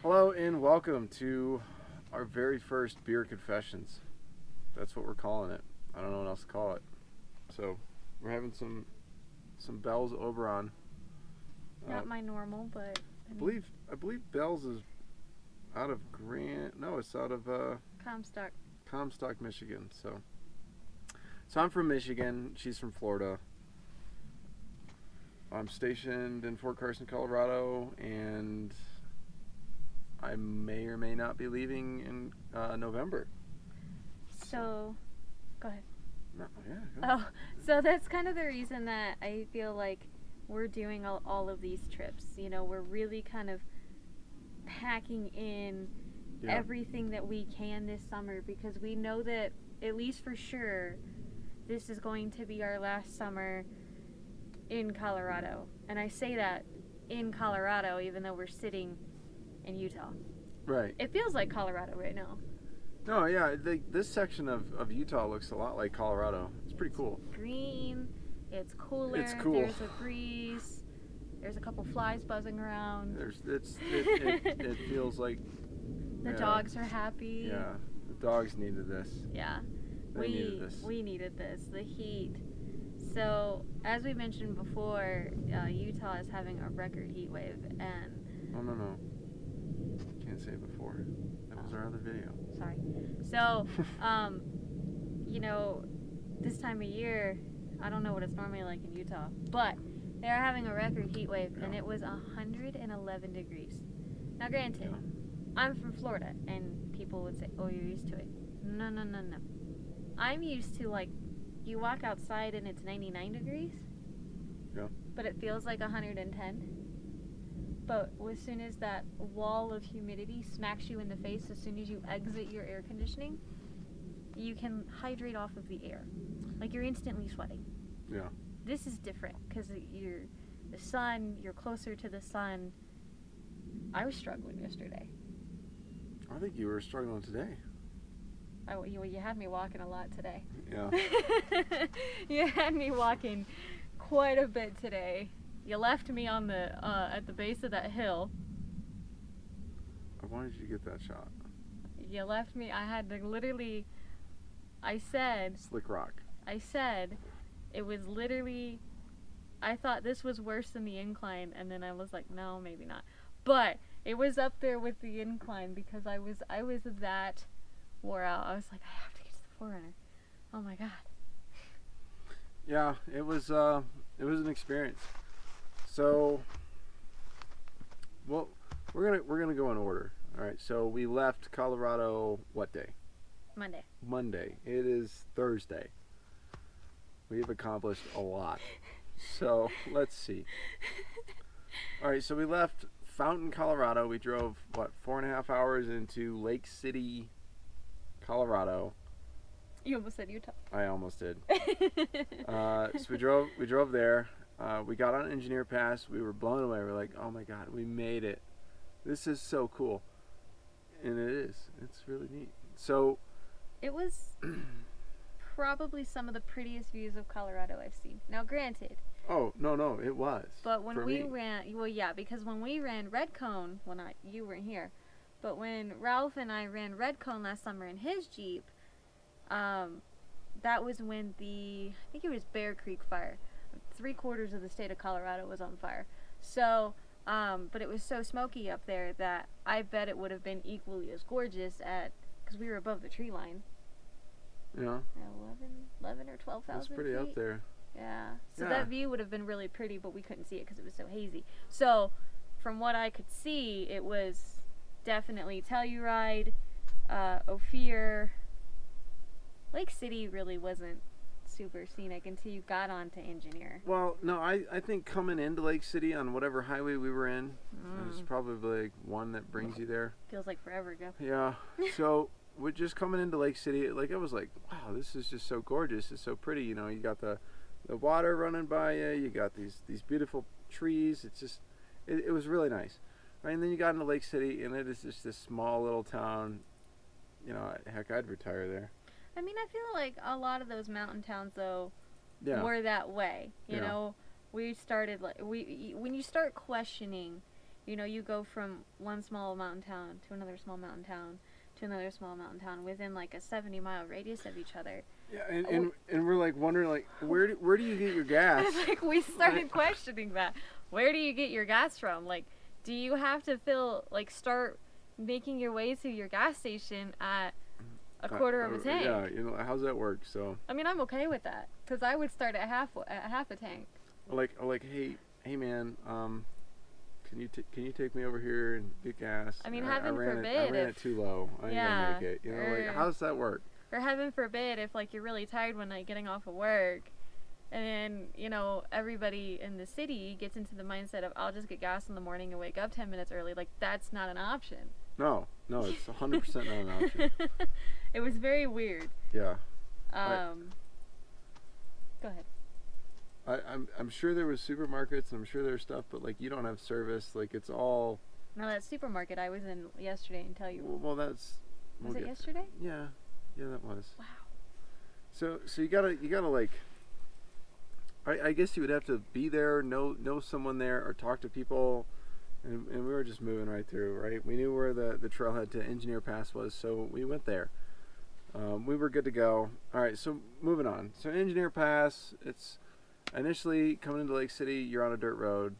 Hello and welcome to our very first beer confessions. That's what we're calling it. I don't know what else to call it. So we're having some Bell's Oberon. Not my normal, but I believe Bell's is out of Grant. No, it's out of Comstock. Comstock, Michigan. So I'm from Michigan. She's from Florida. I'm stationed in Fort Carson, Colorado, and I may or may not be leaving in November. So, go ahead. No, yeah. Go. Oh, so that's kind of the reason that I feel like we're doing all of these trips. You know, we're really kind of packing in Yeah. everything that we can this summer because we know that, at least for sure, this is going to be our last summer in Colorado. And I say that in Colorado, even though we're sitting in Utah. Right. It feels like Colorado right now. No, yeah. This section of Utah looks a lot like Colorado. It's pretty cool. Green, it's cooler. It's cool. There's a breeze. There's a couple flies buzzing around. It feels like The dogs are happy. Yeah, the dogs needed this. Yeah. They needed this. We needed this. The heat. So, as we mentioned before, Utah is having a record heat wave, and Oh no. Can't say before. That was our other video. sorry. So, you know, this time of year, I don't know what it's normally like in Utah, but they're having a record heat wave, and Yeah. it was 111 degrees. Now, granted, Yeah. I'm from Florida, and people would say, "Oh, you're used to it." No. I'm used to, like, you walk outside and it's 99 degrees. Yeah. But it feels like 110. But as soon as that wall of humidity smacks you in the face, as soon as you exit your air conditioning, you can hydrate off of the air. Like, you're instantly sweating. Yeah. This is different because the sun, you're closer to the sun. I was struggling yesterday. I think you were struggling today. You had me walking a lot today. Yeah. You had me walking quite a bit today. You left me on the at the base of that hill. I wanted you to get that shot. You left me. I had to literally. I said Slick Rock. it was literally. I thought this was worse than the incline, and then I was like, no, maybe not. But it was up there with the incline because I was that wore out. I was like, I have to get to the Forerunner. Oh my god. Yeah, it was an experience. So, well, we're gonna go in order. All right. So we left Colorado what day? Monday. Monday. It is Thursday. We've accomplished a lot. So let's see. All right. So we left Fountain, Colorado. We drove 4.5 hours into Lake City, Colorado. You almost said Utah. I almost did. So we drove there. We got on Engineer Pass. We were blown away. We're like, oh my god, we made it. This is so cool. And it is. It's really neat. So It was probably some of the prettiest views of Colorado I've seen. Now, granted. Oh, no, it was. But when we me. ran, well, yeah, because when we ran Red Cone, well, not you weren't here, but when Ralph and I ran Red Cone last summer in his Jeep, that was when I think it was Bear Creek fire. 3/4 of the state of Colorado was on fire. So, but it was so smoky up there that I bet it would have been equally as gorgeous because we were above the tree line. Yeah. 11 or 12,000 That's pretty feet. up there. Yeah. So Yeah. that view would have been really pretty, but we couldn't see it because it was so hazy. So, from what I could see, it was definitely Telluride, Ophir. Lake City really wasn't super scenic until you got onto Engineer. Well, no, I think coming into Lake City on whatever highway we were in, there's probably like one that brings you there. Feels like forever ago. Yeah. So we're just coming into Lake City. Like, I was like, wow, this is just so gorgeous. It's so pretty. You know, you got the water running by you. You got these beautiful trees. It's just, it was really nice. Right? And then you got into Lake City, and it is just this small little town. You know, heck, I'd retire there. I mean, I feel like a lot of those mountain towns, though, Yeah. were that way. You Yeah. know, we started, when you start questioning You know, you go from one small mountain town to another small mountain town to another small mountain town within like a 70-mile radius of each other. Yeah, and we're like wondering like where do you get your gas? Like we started questioning that. Where do you get your gas from? Like, do you have to start making your way to your gas station at a quarter of a tank? Yeah, you know, how's that work? So I mean, I'm okay with that because I would start at half a tank. Like hey man, can you take me over here and get gas? I mean, I heaven ran forbid it too low. I ain't gonna make it. You know, like how does that work? Or heaven forbid if like you're really tired one night getting off of work, and then you know everybody in the city gets into the mindset of I'll just get gas in the morning and wake up 10 minutes early. Like that's not an option. No, it's 100% not an option. It was very weird. Yeah. Go ahead. I'm sure there was supermarkets and I'm sure there's stuff, but like you don't have service. Like it's all. No, that supermarket I was in yesterday and tell you. Well, that's. Was it yesterday? Yeah, that was. Wow. So you gotta like. I guess you would have to be there, know someone there, or talk to people, and we were just moving right through. Right, we knew where the trailhead to Engineer Pass was, so we went there. We were good to go. All right, so moving on. So Engineer Pass, it's. Initially, coming into Lake City, you're on a dirt road.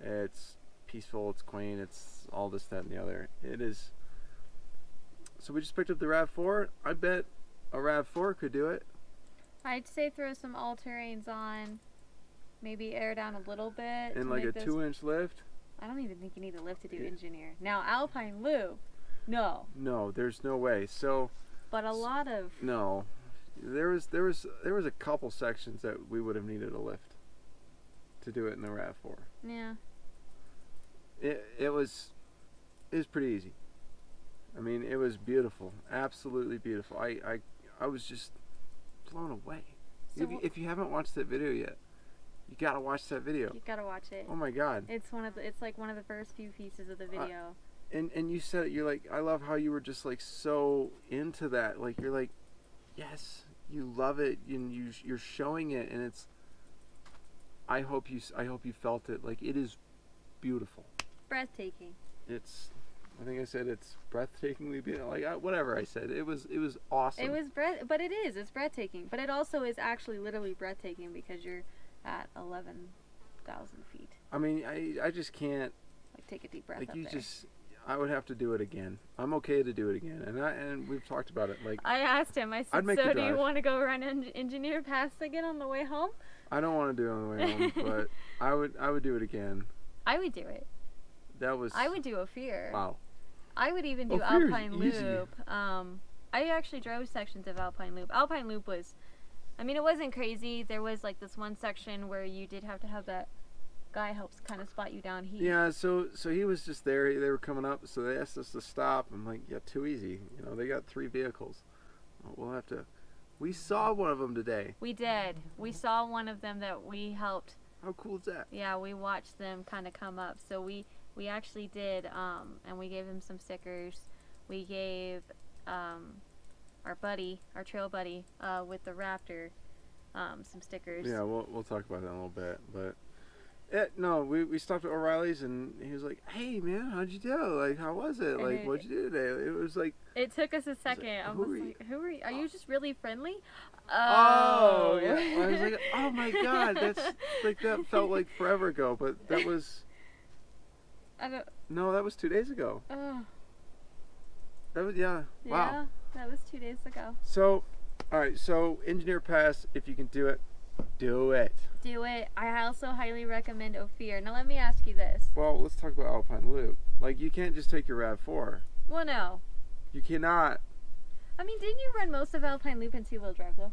It's peaceful, it's quaint, it's all this, that, and the other. It is. So we just picked up the RAV4. I bet a RAV4 could do it. I'd say throw some all-terrains on, maybe air down a little bit. And like a 2-inch lift? I don't even think you need a lift to do Engineer. Now, Alpine Loop, no. No, there's no way. So. But a lot of. No. There was a couple sections that we would have needed a lift to do it in the RAV4. Yeah. It was pretty easy. I mean, it was beautiful, absolutely beautiful. I was just blown away. So if you haven't watched that video yet, you gotta watch that video. You gotta watch it. Oh my God. It's like one of the first few pieces of the video. And you said it. You're like, I love how you were just like so into that. Like you're like, yes. You love it, and you're showing it, and it's. I hope you felt it. Like it is beautiful. Breathtaking. It's. I think I said it's breathtakingly beautiful. Like whatever I said, it was awesome. It was but it is. It's breathtaking. But it also is actually literally breathtaking because you're at 11,000 feet. I mean, I just can't. Like take a deep breath. Like up you there. just. I would have to do it again. I'm okay to do it again, and we've talked about it. Like I asked him, I said, so do you want to go run Engineer Pass again on the way home? I don't want to do it on the way home, but I would do it again. I would do it. I would do Ophir. Wow. I would even do Ophir's Alpine easy. Loop. I actually drove sections of Alpine Loop. Alpine Loop was, I mean, it wasn't crazy. There was like this one section where you did have to have that guy helps kind of spot you down. Yeah, so he was just there. They were coming up, so they asked us to stop. I'm like, yeah, too easy. You know, they got 3 vehicles. We'll have to. We saw one of them today. We did. We saw one of them that we helped. How cool is that? Yeah, we watched them kind of come up. So we actually did, and we gave them some stickers. We gave our trail buddy with the Raptor, some stickers. Yeah, we'll talk about that in a little bit, but. We stopped at O'Reilly's and he was like, "Hey man, how'd you do? Like, how was it? Like, what'd you do today?" It was like. It took us a second. I was like, "Who are you? Are you just really friendly?" Oh yeah. I was like, "Oh my God, that's like that felt like forever ago," but that was. No, that was 2 days ago. That was Wow. Yeah, that was 2 days ago. So, all right. So Engineer Pass, if you can do it, do it. Do it. I also highly recommend Ophir. Now let me ask you this. Well, let's talk about Alpine Loop. Like, you can't just take your RAV4. Well, no. You cannot. I mean, didn't you run most of Alpine Loop in 2-wheel drive though?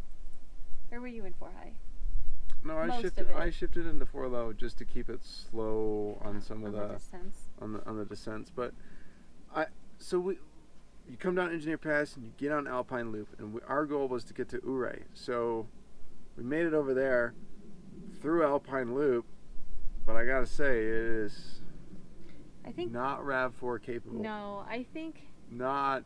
Or were you in 4-high? No, I shifted into 4-low just to keep it slow on some of the descents. On the descents. But you come down Engineer Pass and you get on Alpine Loop, and our goal was to get to Ouray. So we made it over there through Alpine Loop, but I gotta say it is not RAV4 capable. No, I think not.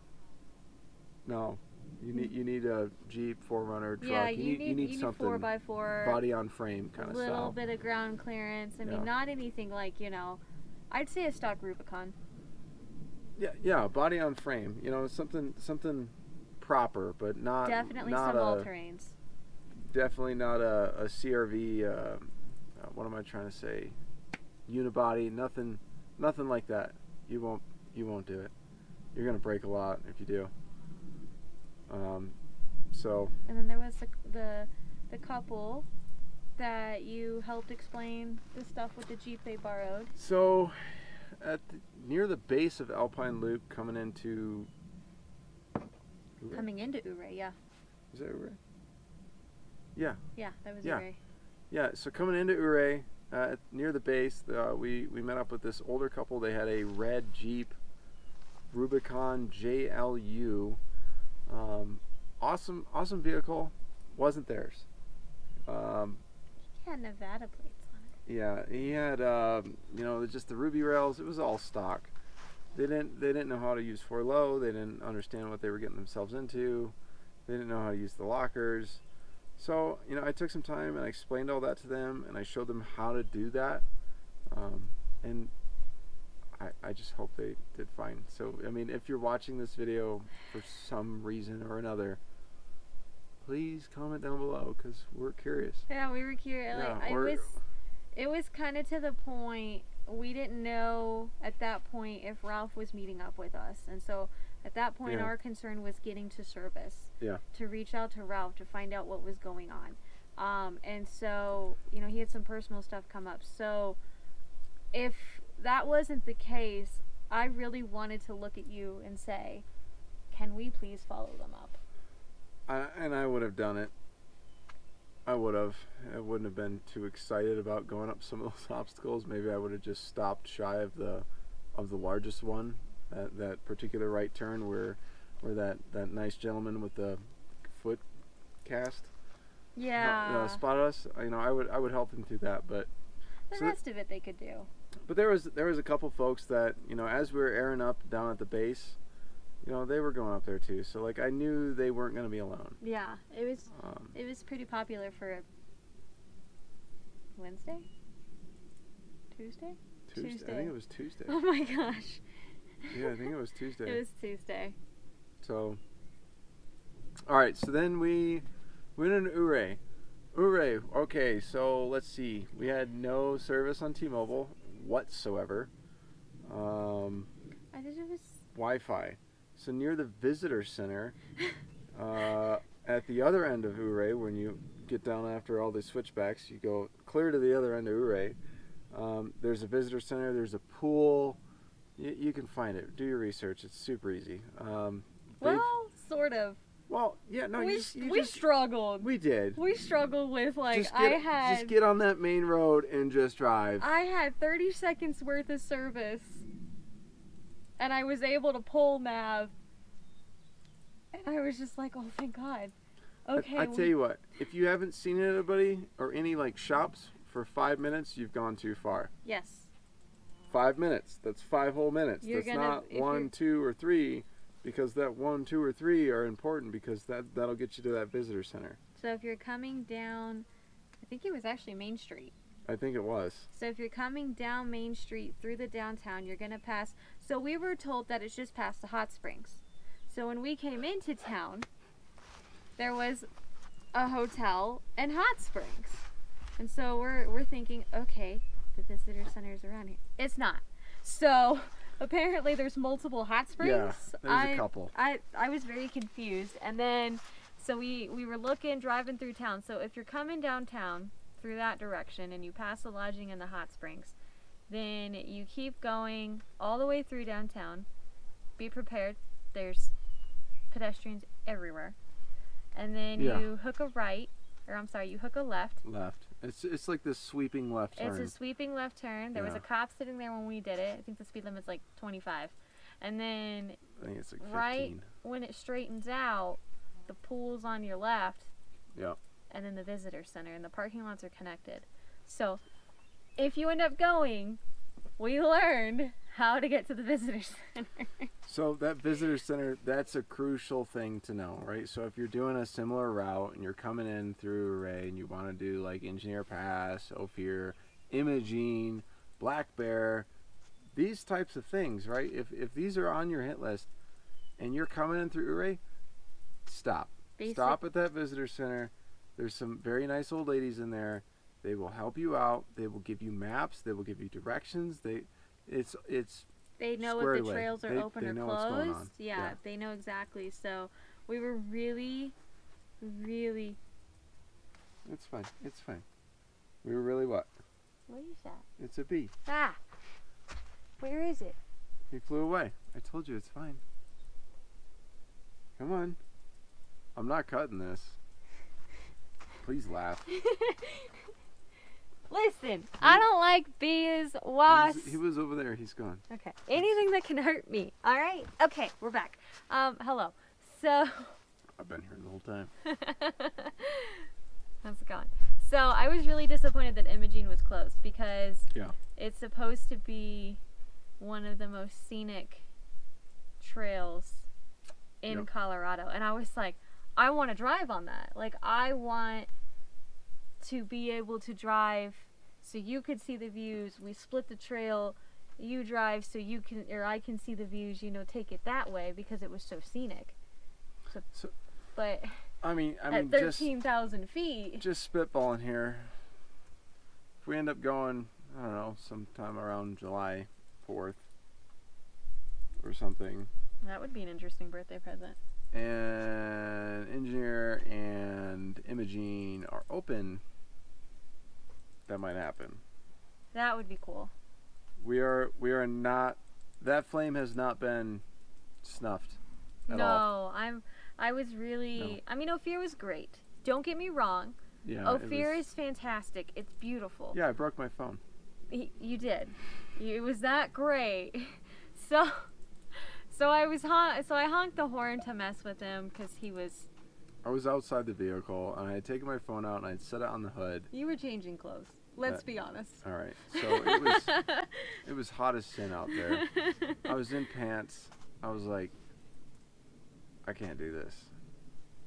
No, you need a Jeep 4Runner truck. Yeah, you need something 4x4 body on frame kind of little style. bit of ground clearance. I mean, not anything like I'd say a stock Rubicon. Yeah, body on frame. You know, something proper, but Definitely not some a all-terrains. definitely not a CRV. What am I trying to say? Unibody. Nothing like that. You won't do it. You're gonna break a lot if you do. So. And then there was the couple that you helped explain the stuff with the Jeep they borrowed. So, near the base of Alpine Loop, coming into Ouray? Coming into Ouray, yeah. Is that Ouray? Yeah. Yeah, that was Yeah. Ouray. Yeah. So coming into Ouray, near the base, we met up with this older couple. They had a red Jeep Rubicon JLU. Awesome vehicle. Wasn't theirs. He had Nevada plates on it. Yeah, he had just the ruby rails. It was all stock. They didn't know how to use 4Low. They didn't understand what they were getting themselves into. They didn't know how to use the lockers. So I took some time and I explained all that to them and I showed them how to do that. And I just hope they did fine. So I mean, if you're watching this video for some reason or another, please comment down below because we're curious. Yeah, we were curious. Yeah, it was kind of to the point we didn't know at that point if Ralph was meeting up with us, and so at that point our concern was getting to service. Yeah. To reach out to Ralph to find out what was going on, and so he had some personal stuff come up. So if that wasn't the case, I really wanted to look at you and say, "Can we please follow them up?" I would have done it. I wouldn't have been too excited about going up some of those obstacles. Maybe I would have just stopped shy of the largest one, that particular right turn where that nice gentleman with the foot cast spotted us. I would help him through that, but the rest of it they could do. But there was a couple folks that as we were airing up down at the base, they were going up there too. So like I knew they weren't going to be alone. Yeah, it was pretty popular for a Wednesday? Tuesday? I think it was Tuesday. Oh my gosh. Yeah, I think it was Tuesday. It was Tuesday. So, all right. So then we went into Ouray. Okay, so let's see. We had no service on T-Mobile whatsoever. I think it was Wi-Fi. So near the visitor center, at the other end of Ouray, when you get down after all the switchbacks, you go clear to the other end of Ouray. There's a visitor center. There's a pool. You can find it. Do your research. It's super easy. Well, sort of. Well, yeah, no, we struggled. We did. We struggled with just get on that main road and just drive. I had 30 seconds worth of service, and I was able to pull nav, and I was just like, oh, thank God. Okay. I tell you what, if you haven't seen anybody or any shops for 5 minutes, you've gone too far. Yes. 5 minutes. That's 5 whole minutes. That's not 1, 2, or 3, because that 1, 2, or 3 are important because that'll get you to that visitor center. So if you're coming down, I think it was actually Main Street. I think it was. So if you're coming down Main Street through the downtown, you're going to pass. So we were told that it's just past the hot springs. So when we came into town, there was a hotel and hot springs. And so we're thinking, okay, the visitor center is around here. It's not. So apparently there's multiple hot springs. Yeah, there's a couple. I was very confused. And then, so we were driving through town. So if you're coming downtown through that direction and you pass the lodging and the hot springs, then you keep going all the way through downtown. Be prepared. There's pedestrians everywhere. And then you hook a right, you hook a left. Left. It's like this sweeping left turn. It's a sweeping left turn. There was a cop sitting there when we did it. I think the speed limit's like 25. And then I think it's like 15. Right when it straightens out, the pool's on your left. Yep. And then the visitor center, and the parking lots are connected. So if you end up going, we learned how to get to the visitor center. So that visitor center, that's a crucial thing to know, right? So if you're doing a similar route and you're coming in through Ouray and you want to do like Engineer Pass, Ophir, Imogene, Black Bear, these types of things, right? If these are on your hit list and you're coming in through Ouray, stop. Stop at that visitor center. There's some very nice old ladies in there. They will help you out. They will give you maps. They will give you directions. It's They know if squared the away. trails are open they or know what's going on. closed. Yeah, they know exactly. So we were really, really. It's fine. It's fine. We were really what? What is that? It's a bee. Ah! Where is it? He flew away. I told you it's fine. Come on. I'm not cutting this. Please laugh. Listen, I don't like bees, wasps. He was over there. He's gone. Okay. Anything that can hurt me. All right? Okay, we're back. Hello. So. I've been here the whole time. How's it going? So I was really disappointed that Imogene was closed because it's supposed to be one of the most scenic trails in Colorado. And I was like, I want to drive on that. Like, I want to be able to drive so you could see the views. We split the trail. You drive so you can, or I can see the views, take it that way because it was so scenic. So but I mean, at 13,000 feet. Just spitballing here. If we end up going, I don't know, sometime around July 4th or something. That would be an interesting birthday present. And Engineer and Imogene are open, that might happen. That would be cool. We are not. That flame has not been snuffed at all. No, I was really. No. I mean, Ophir was great. Don't get me wrong. Yeah. Ophir is fantastic. It's beautiful. Yeah, I broke my phone. You did. It was that great. So I honked the horn to mess with him because he was. I was outside the vehicle and I had taken my phone out and I'd set it on the hood. You were changing clothes. Let's be honest. All right. So it was hot as sin out there. I was in pants. I was like, I can't do this.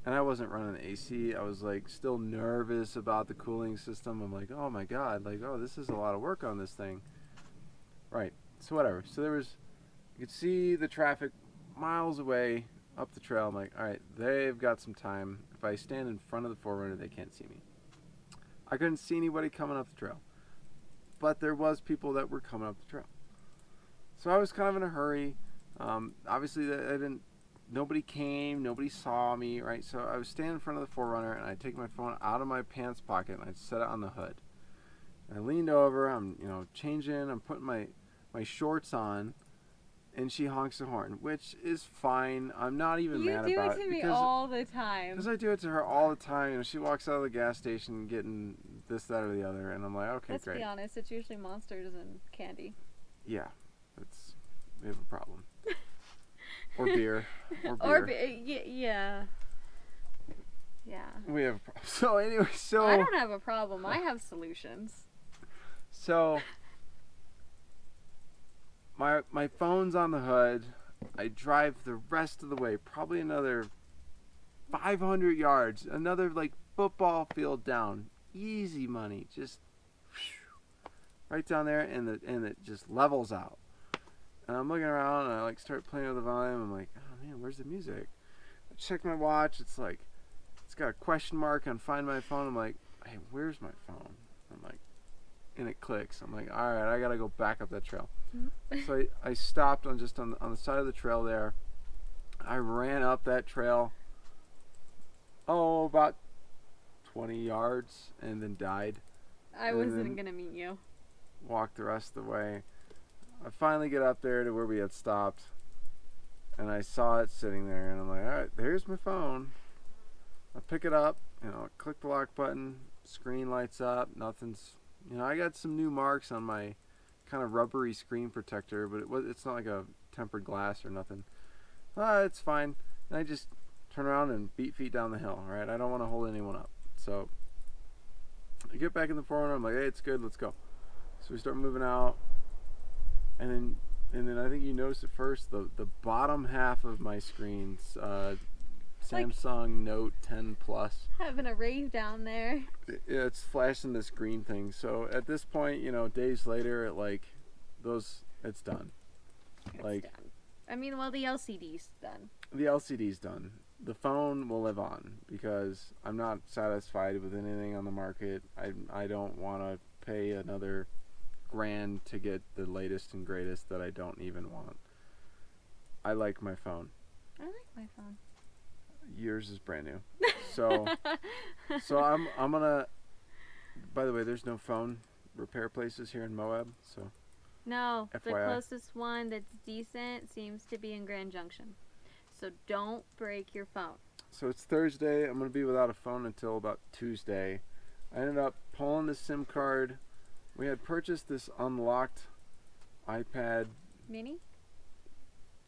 And I wasn't running the AC. I was like still nervous about the cooling system. I'm like, oh my God, this is a lot of work on this thing. Right. So whatever. So you could see the traffic miles away up the trail. I'm like, all right, they've got some time. If I stand in front of the 4Runner, they can't see me. I couldn't see anybody coming up the trail. But there was people that were coming up the trail. So I was kind of in a hurry. Obviously, nobody came, nobody saw me, right? So I was standing in front of the 4Runner, and I'd take my phone out of my pants pocket, and I'd set it on the hood. And I leaned over, I'm changing, I'm putting my shorts on, and she honks the horn, which is fine. I'm not even mad about it. You do it to me all the time. Because I do it to her all the time. She walks out of the gas station getting this, that, or the other, and I'm like, okay, Let's great. Let's be honest, it's usually Monsters and candy. Yeah, we have a problem. Or beer. Yeah. Yeah. We have a problem. So anyway, I don't have a problem. I have solutions. So my phone's on the hood. I drive the rest of the way, probably another 500 yards, another football field down. Easy money, just right down there, and it just levels out. And I'm looking around and I start playing with the volume. I'm like, oh man, where's the music? I check my watch. It's got a question mark on Find My Phone. I'm like, hey, where's my phone? I'm like, and it clicks. I'm like, all right, I gotta go back up that trail. So I stopped on the side of the trail there. I ran up that trail, about 20 yards, and then died. I wasn't gonna meet you. Walked the rest of the way. I finally get up there to where we had stopped, and I saw it sitting there, and I'm like, all right, there's my phone. I pick it up, click the lock button, screen lights up, nothing's, I got some new marks on my kind of rubbery screen protector, but it's not like a tempered glass or nothing. It's fine. And I just turn around and beat feet down the hill, right? I don't want to hold anyone up. So I get back in the 4Runner, I'm like, hey, it's good, let's go. So we start moving out. And then I think you noticed at first the bottom half of my screen's Samsung Note 10 Plus. Having a rave down there. It's flashing this green thing. So at this point, days later, those It's done. It's Like done. I mean, well, the LCD's done. the LCD's done. The phone will live on because I'm not satisfied with anything on the market. I don't want to pay another grand to get the latest and greatest that I don't even want. I like my phone. I like my phone. Yours is brand new. So I'm gonna. By the way, there's no phone repair places here in Moab. So No, the FYI. closest one that's decent seems to be in Grand Junction. So don't break your phone. So it's Thursday. I'm gonna be without a phone until about Tuesday. I ended up pulling the SIM card. We had purchased this unlocked iPad. Mini?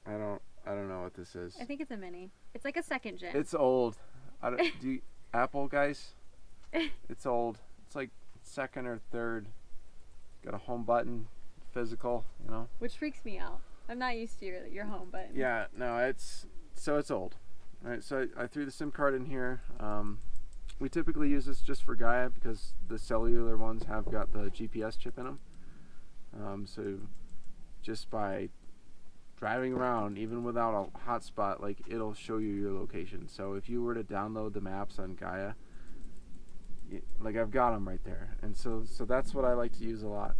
I don't know what this is. I think it's a mini. It's like a second gen. It's old. Do you, Apple guys? It's old. It's like second or third. Got a home button, physical. You know. Which freaks me out. I'm not used to your home button. Yeah. No. It's old. All right. So I threw the SIM card in here. We typically use this just for Gaia because the cellular ones have got the GPS chip in them. So just by driving around, even without a hotspot, like it'll show you your location. So if you were to download the maps on Gaia, like I've got them right there, and so that's what I like to use a lot.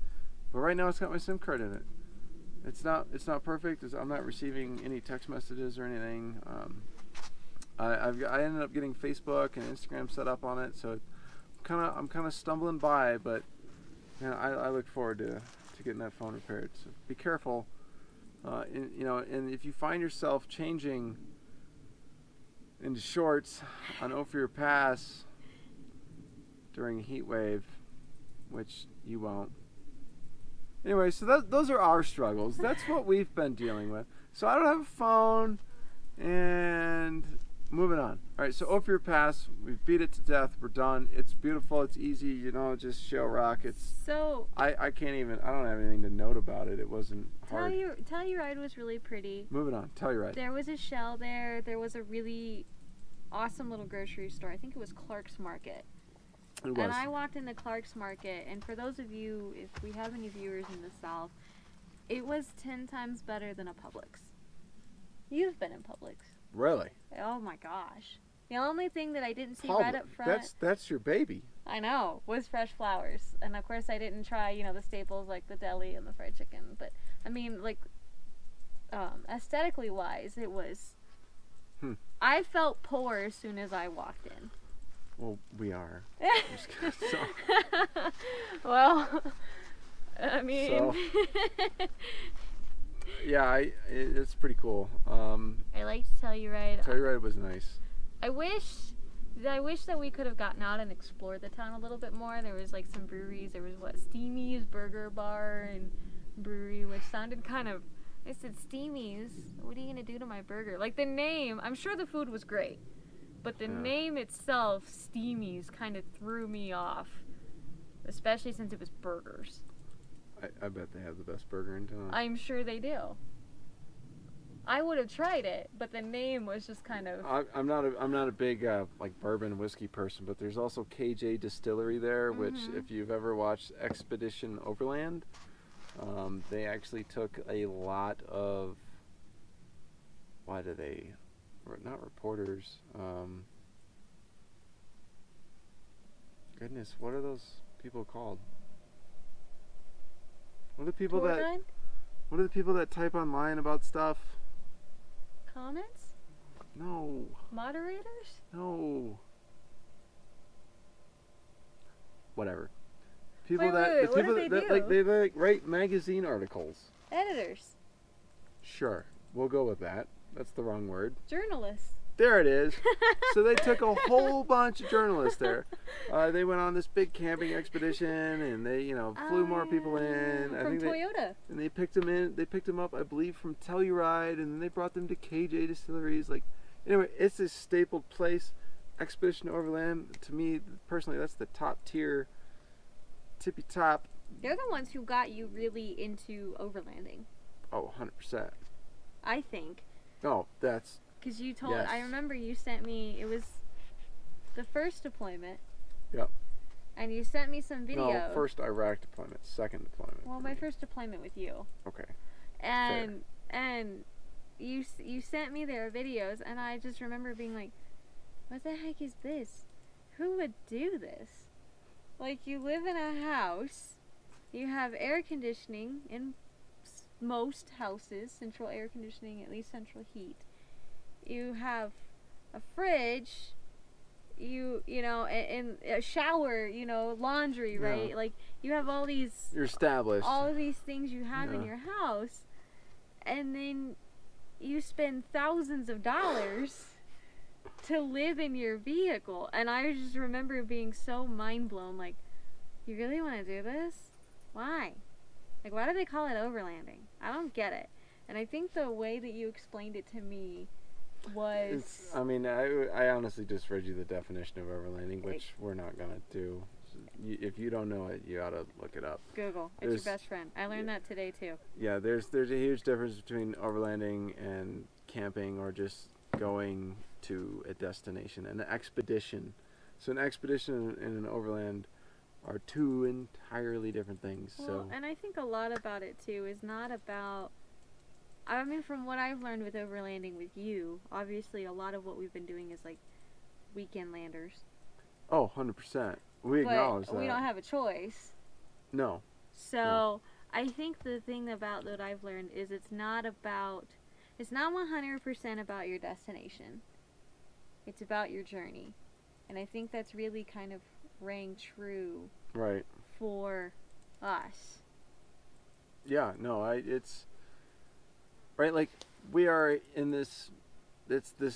But right now it's got my SIM card in it. It's not perfect. I'm not receiving any text messages or anything. I ended up getting Facebook and Instagram set up on it, so I'm kind of stumbling by, but I look forward to getting that phone repaired. So be careful, and if you find yourself changing into shorts on Ophir Pass during a heat wave, which you won't. Anyway, so those are our struggles. That's what we've been dealing with. So I don't have a phone, and moving on. All right, so Ophir Pass, we've beat it to death. We're done. It's beautiful. It's easy. Just shale rock. It's so. I can't even. I don't have anything to note about it. It wasn't hard. Telluride was really pretty. Moving on. Telluride. There was a shell there. There was a really awesome little grocery store. I think it was Clark's Market. It was. And I walked into Clark's Market, and for those of you, if we have any viewers in the South, it was 10 times better than a Publix. You've been in Publix. Really? Oh my gosh. The only thing that I didn't see Publix. right up front, That's your baby. I know, was fresh flowers. And of course I didn't try, the staples like the deli and the fried chicken. But I mean, like, aesthetically wise, it was, I felt poor as soon as I walked in. Well, we are. So. Well, I mean. So, yeah, it's pretty cool. I liked Telluride. Telluride was nice. I wish that we could have gotten out and explored the town a little bit more. There was like some breweries. There was Steamy's Burger Bar and Brewery, which sounded kind of. I said, Steamy's, what are you gonna do to my burger? Like the name, I'm sure the food was great, but the name itself, Steamy's, kind of threw me off, especially since it was burgers. I bet they have the best burger in town. I'm sure they do. I would have tried it, but the name was just kind of. I'm not a big like bourbon whiskey person, but there's also KJ Distillery there, which if you've ever watched Expedition Overland, they actually took a lot of. Why do they? Not reporters. Goodness, what are those people called? What are the people that type online about stuff? Comments? No. Moderators? No. Whatever. Wait, what do they do? They write magazine articles. Editors. Sure, we'll go with that. That's the wrong word. Journalists. There it is. So they took a whole bunch of journalists there. They went on this big camping expedition, and they, flew more people in. From Toyota. And they picked them in. They picked them up, I believe, from Telluride, and then they brought them to KJ Distilleries. Like, anyway, it's a stapled place. Expedition Overland, to me personally, that's the top tier, tippy top. They're the ones who got you really into overlanding. Oh, 100%. I think. Oh, that's. Because you told, yes. I remember you sent me, it was the first deployment. Yep. and you sent me some video. No, first Iraq deployment, second deployment. Well, my first deployment with you. Okay. And you sent me their videos, and I just remember being like, what the heck is this? Who would do this? Like, you live in a house, you have air conditioning in most houses, central air conditioning, at least central heat. You have a fridge, you know, and a shower, you know, laundry, right? Yeah. Like, you have all these... You're established. All of these things you have in Yeah. your house, and then you spend thousands of dollars to live in your vehicle. And I just remember being so mind blown, like, you really want to do this? Why? Like, why do they call it overlanding? I don't get it. And I think the way that you explained it to me was... I honestly just read you the definition of overlanding, which we're not going to do. If you don't know it, you ought to look it up. Google. It's your best friend. I learned that today, too. Yeah, there's a huge difference between overlanding and camping, or just going to a destination. An expedition. So an expedition and an overland are two entirely different things. Well, and I think a lot about it, too, is not about... I mean, from what I've learned with overlanding with you, obviously a lot of what we've been doing is, like, weekend landers. Oh, 100%. We acknowledge that. We don't have a choice. No. So, No. I think the thing about that I've learned is it's not 100% about your destination. It's about your journey. And I think that's really kind of rang true. Right. For us. Yeah, no, it's... Right, like, we are in this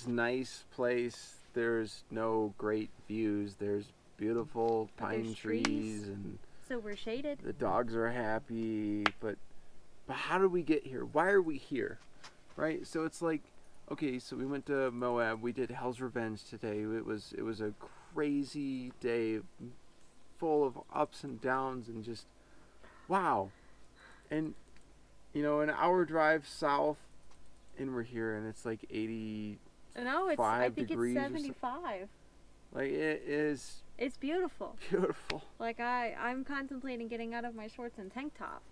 nice place. There's no great views. There's beautiful pine trees, and so we're shaded. The dogs are happy, but how did we get here? Why are we here? Right? So it's like, okay, so we went to Moab. We did Hell's Revenge today. It was a crazy day, full of ups and downs, and just wow. And you know, an hour drive south, and we're here, and it's like 80. No, I think it's 75. Like, it is. It's beautiful. Beautiful. Like, I'm contemplating getting out of my shorts and tank top.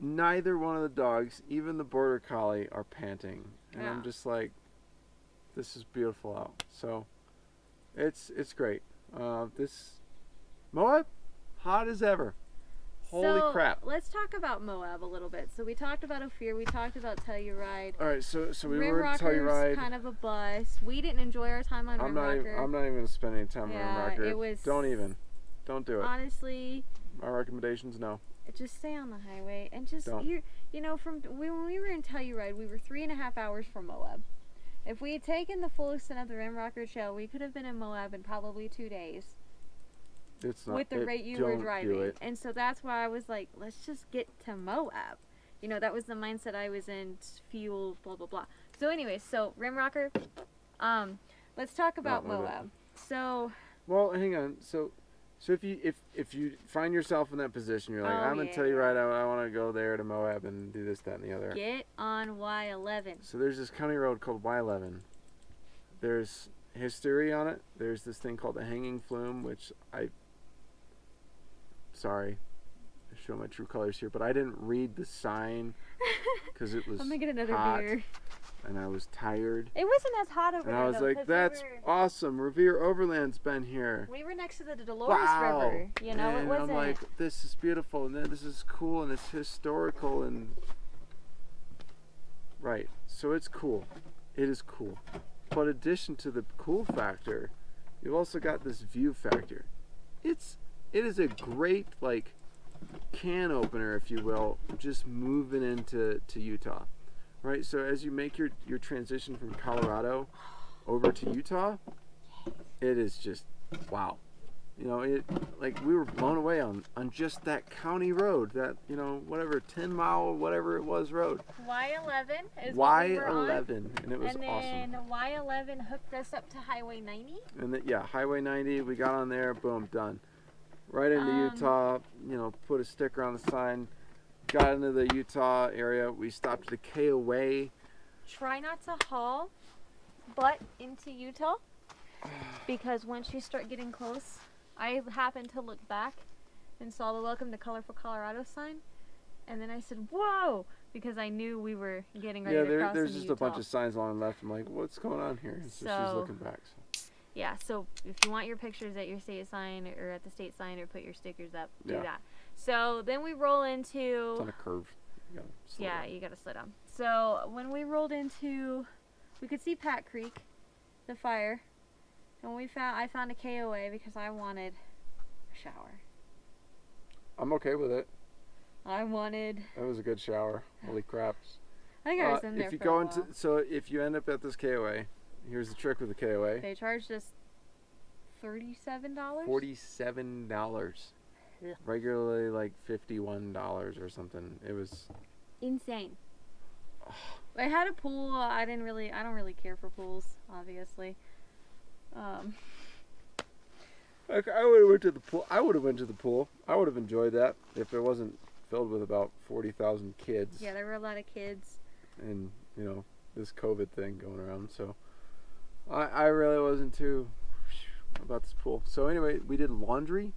Neither one of the dogs, even the border collie, are panting, and I'm just like, this is beautiful out. So, it's great. This Moab, hot as ever. Holy crap. Let's talk about Moab a little bit. So we talked about Ophir, we talked about Telluride. All right, so we Rim were at Telluride. kind of a bust. We didn't enjoy our time on Rim Rocker. I'm not even going to spend any time on Rim Rocker. It was... Don't do it. Honestly... My recommendations, no. Just stay on the highway and just... Don't. You know, when we were in Telluride, we were 3.5 hours from Moab. If we had taken the full extent of the Rim Rocker show, we could have been in Moab in probably 2 days. It's not, with the rate you were driving. And so that's why I was like, let's just get to Moab. You know, that was the mindset I was in, fuel, blah, blah, blah. So anyway, so Rim Rocker, let's talk about Moab. So... Well, hang on. So if you find yourself in that position, you're like, I'm going to tell you right, I want to go there to Moab and do this, that, and the other. Get on Y11. So there's this county road called Y11. There's history on it. There's this thing called the Hanging Flume, which Sorry, I show my true colors here, but I didn't read the sign because it was I'm gonna get another hot, beer. And I was tired. It wasn't as hot over there. there. And I was like, "That's awesome! Revere Overland's been here." We were next to the Dolores River. You know, and it wasn't. I'm like, "This is beautiful, and this is cool, and it's historical, and right." So it's cool. It is cool. But in addition to the cool factor, you've also got this view factor. It is a great, like, can opener, if you will, just moving into Utah, right? So as you make your transition from Colorado over to Utah, it is just wow. You know, we were blown away on just that county road, that, you know, whatever 10-mile, whatever it was, road. Y11 is Y11, what we were on. and it was awesome. And then Y11 hooked us up to Highway 90. And Highway 90. We got on there, boom, done. Right into Utah, you know, put a sticker on the sign, got into the Utah area. We stopped at the KOA. Try not to haul butt into Utah, because once you start getting close, I happened to look back and saw the Welcome to Colorful Colorado sign, and then I said, "Whoa!" because I knew we were getting ready to cross there's into just Utah. a bunch of signs along the left. I'm like, what's going on here? So she's looking back. So. Yeah, so if you want your pictures at your state sign or at the state sign or put your stickers up, do that. So then we roll into... It's on a curve. You gotta slow down. So when we rolled into... We could see Pat Creek, the fire. And I found a KOA because I wanted a shower. I'm okay with it. I wanted... That was a good shower. Holy crap. I think I was in there if you for go a into while. So if you end up at this KOA, here's the trick with the KOA. They charged us $37? $47. Yeah. Regularly like $51 or something. It was insane. I had a pool. I don't really care for pools, obviously. I would have went to the pool. I would have enjoyed that if it wasn't filled with about 40,000 kids. Yeah, there were a lot of kids. And this COVID thing going around. So I really wasn't too about this pool. So anyway, we did laundry.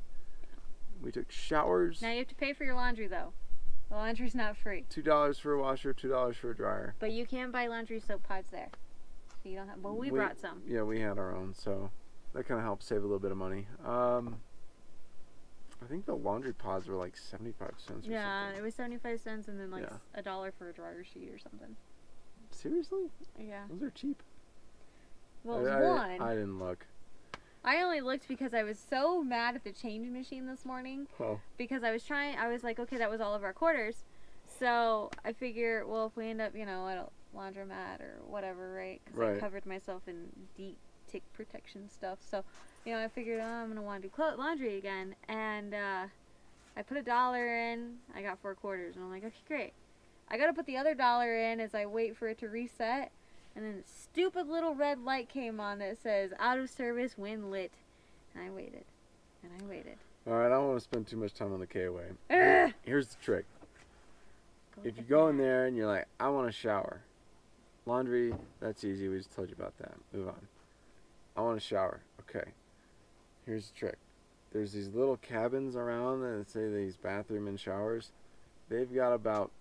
We took showers. Now you have to pay for your laundry though. The laundry's not free. $2 for a washer, $2 for a dryer. But you can buy laundry soap pods there. So you don't have. Well, we brought some. Yeah, we had our own, so that kind of helped save a little bit of money. I think the laundry pods were like 75 cents or something. Yeah, it was 75 cents and then like $1 for a dryer sheet or something. Seriously? Yeah. Those are cheap. Well, it was one. I didn't look. I only looked because I was so mad at the change machine this morning. Oh. Because I was like, okay, that was all of our quarters. So I figure, well, if we end up, at a laundromat or whatever, right? Because I covered myself in deep tick protection stuff. So, I figured, I'm going to want to do laundry again. And I put $1 in. I got 4 quarters. And I'm like, okay, great. I got to put the other $1 in as I wait for it to reset. And then a stupid little red light came on that says, out of service when lit. And I waited. And I waited. Alright, I don't want to spend too much time on the KOA. Here's the trick. If you go in there and you're like, I want a shower. Laundry, that's easy. We just told you about that. Move on. I want a shower. Okay. Here's the trick. There's these little cabins around that say these bathroom and showers. They've got about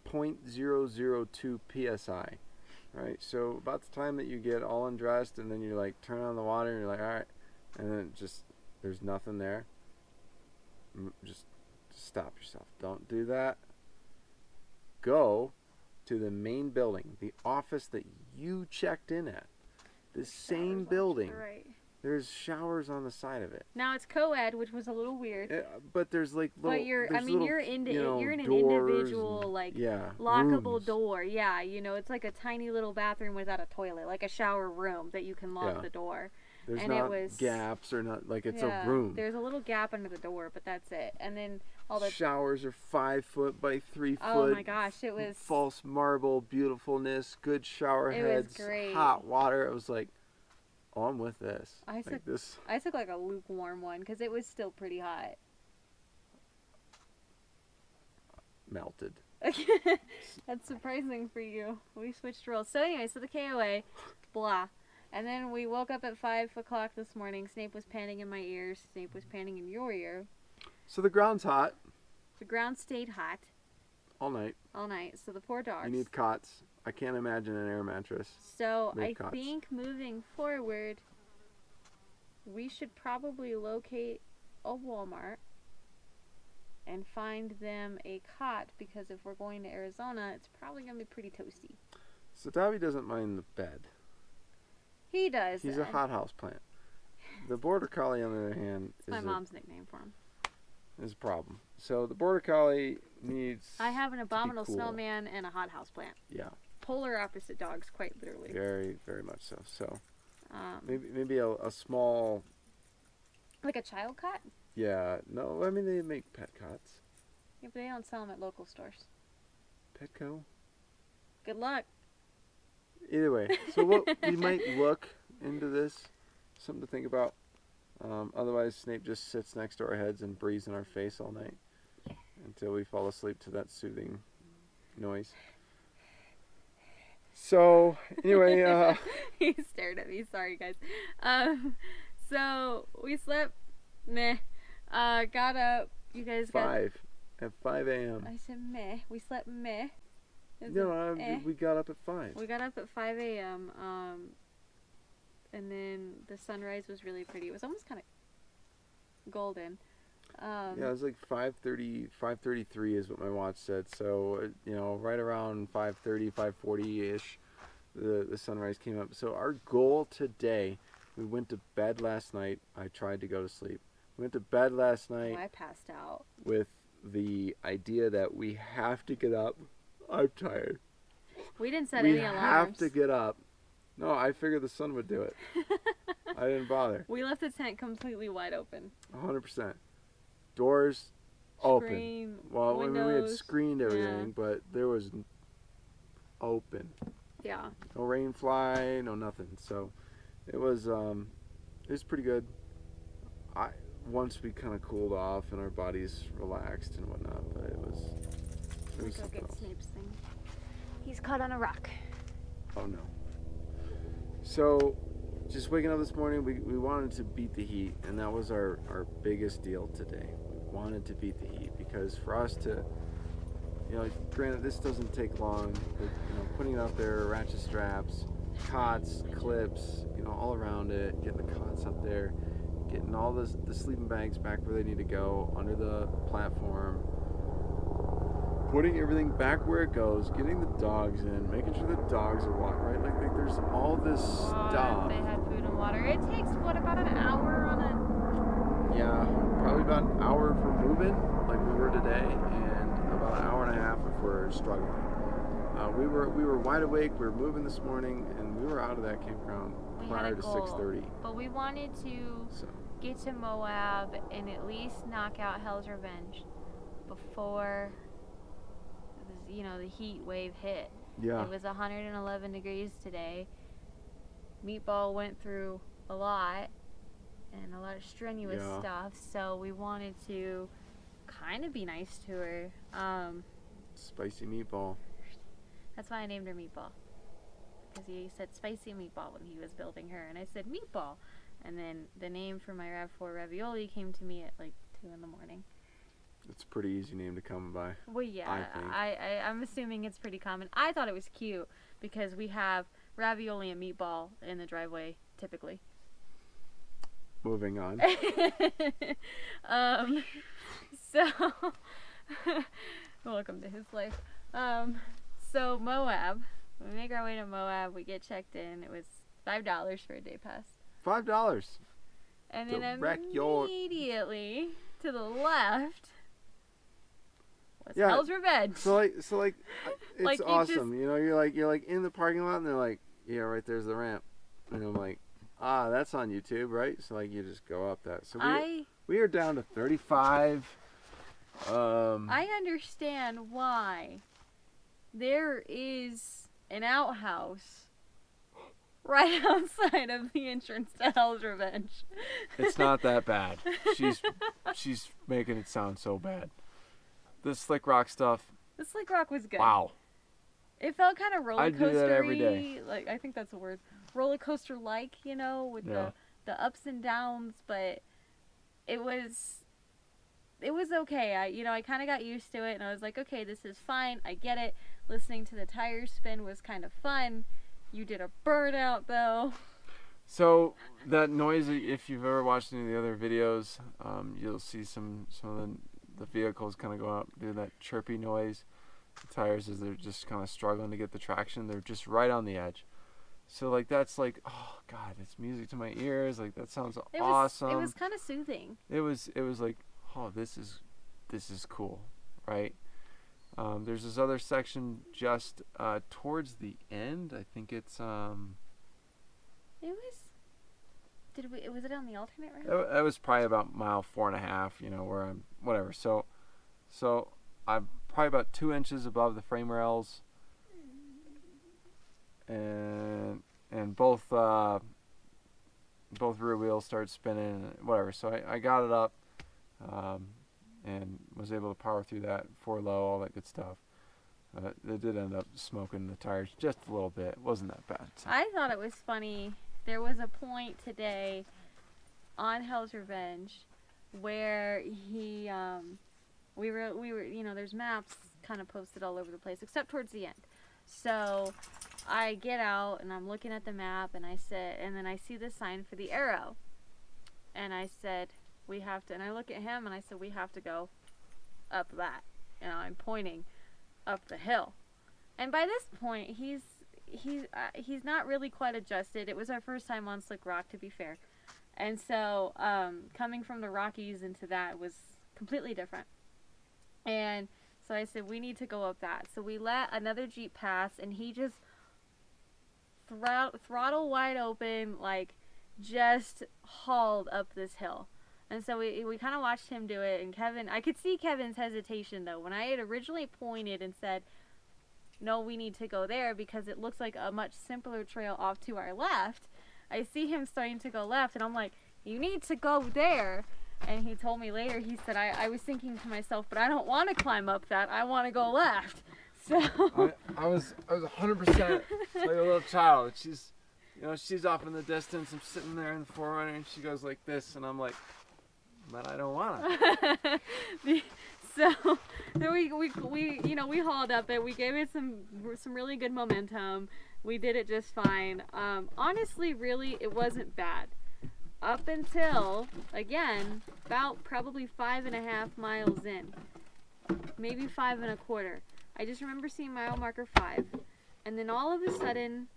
0.002 PSI. Right, so about the time that you get all undressed and then you like turn on the water and you're like, all right, and then there's nothing there. Just stop yourself. Don't do that. Go to the main building, the office that you checked in at. The same building. Right. There's showers on the side of it. Now it's co-ed, which was a little weird. But there's like little. But you're in an doors individual lockable rooms. door. Yeah, it's like a tiny little bathroom without a toilet, like a shower room that you can lock the door. There's and not it was, gaps or not like it's a room. There's a little gap under the door, but that's it. And then all the showers are 5 foot by 3 foot. Oh my gosh, it was false marble beautifulness, good shower heads, was great. Hot water. It was like, oh, I'm with this. I took like a lukewarm one because it was still pretty hot. Melted. That's surprising for you. We switched roles. So anyway, the KOA, blah. And then we woke up at 5 o'clock this morning. Snape was panting in my ears. Snape was panting in your ear. So the ground's hot. The ground stayed hot. All night. All night. So the poor dogs. You need cots. I can't imagine an air mattress. So I think moving forward, we should probably locate a Walmart and find them a cot because if we're going to Arizona, it's probably going to be pretty toasty. So Dobby doesn't mind the bed. He does. He's a hothouse plant. The Border Collie, on the other hand, is my mom's nickname for him. Is a problem. So the Border Collie needs. I have an abominable snowman and a hothouse plant. Yeah. Polar opposite dogs, quite literally. Very, very much so. So maybe a small. Like a child cot? Yeah. No, I mean they make pet cots. Yeah, but they don't sell them at local stores. Petco. Good luck. Either way, so what we might look into this, something to think about. Otherwise, Snape just sits next to our heads and breathes in our face all night until we fall asleep to that soothing noise. So anyway, he stared at me. Sorry, guys. So we slept Meh. Got up. You guys got. At 5 a.m. I said meh. We slept meh. We got up at 5. We got up at 5 a.m. And then the sunrise was really pretty. It was almost kind of golden. Yeah, it was like 5:30, 5:33 is what my watch said. So, right around 5:30, 5:40-ish, the sunrise came up. So our goal today, we went to bed last night. I tried to go to sleep. We went to bed last night. I passed out. With the idea that we have to get up. I'm tired. We didn't set any alarms. We have to get up. No, I figured the sun would do it. I didn't bother. We left the tent completely wide open. 100%. Doors open. Screen, well, windows, we had screened everything, but there was open. Yeah. No rain fly, no nothing. So it was pretty good. Once we kind of cooled off and our bodies relaxed and whatnot, but it was Go something get else. Snape's thing. He's caught on a rock. Oh no. So just waking up this morning, we wanted to beat the heat, and that was our biggest deal today. We wanted to beat the heat because for us to, granted this doesn't take long, but putting it out there, ratchet straps, cots, clips, all around it, getting the cots up there, getting all the sleeping bags back where they need to go under the platform, putting everything back where it goes, getting the dogs in, making sure the dogs are walking right. Like there's all this stuff. They had food and water. It takes about an hour on a. Yeah, probably about an hour for moving, like we were today, and about an hour and a half if we're struggling. We were wide awake. We were moving this morning, and we were out of that campground prior to 6:30. But we wanted to get to Moab and at least knock out Hell's Revenge before the heat wave hit. Yeah. It was 111 degrees today. Meatball went through a lot and a lot of strenuous stuff, so we wanted to kind of be nice to her. Spicy meatball. That's why I named her Meatball, because he said spicy meatball when he was building her, and I said meatball, and then the name for my RAV4 ravioli came to me at like 2 in the morning. It's a pretty easy name to come by. Well, yeah, I think. I'm assuming it's pretty common. I thought it was cute because we have ravioli and meatball in the driveway typically. Moving on. So welcome to his life. So Moab, we make our way to Moab. We get checked in. It was $5 for a day pass. $5. And then immediately to the left was Hell's Revenge. So it's Like awesome. You're like in the parking lot, and they're like, yeah, right there's the ramp, and I'm like, that's on YouTube, right? So you just go up that. So we are down to 35. I understand why there is an outhouse right outside of the entrance to Hell's Revenge. It's not that bad. She's making it sound so bad. The Slick Rock stuff. The Slick Rock was good. Wow. It felt kind of roller coaster-y. I do that every day. Like, I think that's a word. Roller coaster-like, with the ups and downs, but it was okay. I kind of got used to it, and I was like, okay, this is fine. I get it. Listening to the tires spin was kind of fun. You did a burnout, though. So that noise, if you've ever watched any of the other videos, you'll see some of the vehicles kind of go out, do that chirpy noise. The tires, as they're just kind of struggling to get the traction, they're just right on the edge. So that's oh God, it's music to my ears. That sounds awesome. It was kind of soothing. It was like, oh, this is cool, right? There's this other section just towards the end. I think it's Was it on the alternate route? It was probably about mile 4.5. Where I'm whatever. So I'm probably about 2 inches above the frame rails, and both rear wheels started spinning. Whatever. So I got it up. And was able to power through that 4 low, all that good stuff. They did end up smoking the tires just a little bit. It wasn't that bad. So. I thought it was funny. There was a point today on Hell's Revenge where we were, there's maps kind of posted all over the place, except towards the end. So I get out and I'm looking at the map and then I see the sign for the arrow. And I said, we have to, and I look at him and I said, we have to go up that. I'm pointing up the hill. And by this point, he's not really quite adjusted. It was our first time on Slick Rock, to be fair. And so, coming from the Rockies into that was completely different. And so I said, we need to go up that. So we let another Jeep pass, and he just throttle wide open, like, just hauled up this hill. And so we kind of watched him do it, and I could see Kevin's hesitation, though. When I had originally pointed and said, no, we need to go there because it looks like a much simpler trail off to our left, I see him starting to go left, and I'm like, you need to go there. And he told me later, he said, I was thinking to myself, but I don't want to climb up that. I want to go left. So I was 100% like a little child. She's off in the distance. I'm sitting there in the forerunner, and she goes like this, and I'm like, but I don't want to. So we hauled up it. We gave it some really good momentum. We did it just fine. Honestly, really, it wasn't bad. Up until, again, about probably 5.5 miles in. Maybe 5.25. I just remember seeing mile marker 5. And then all of a sudden,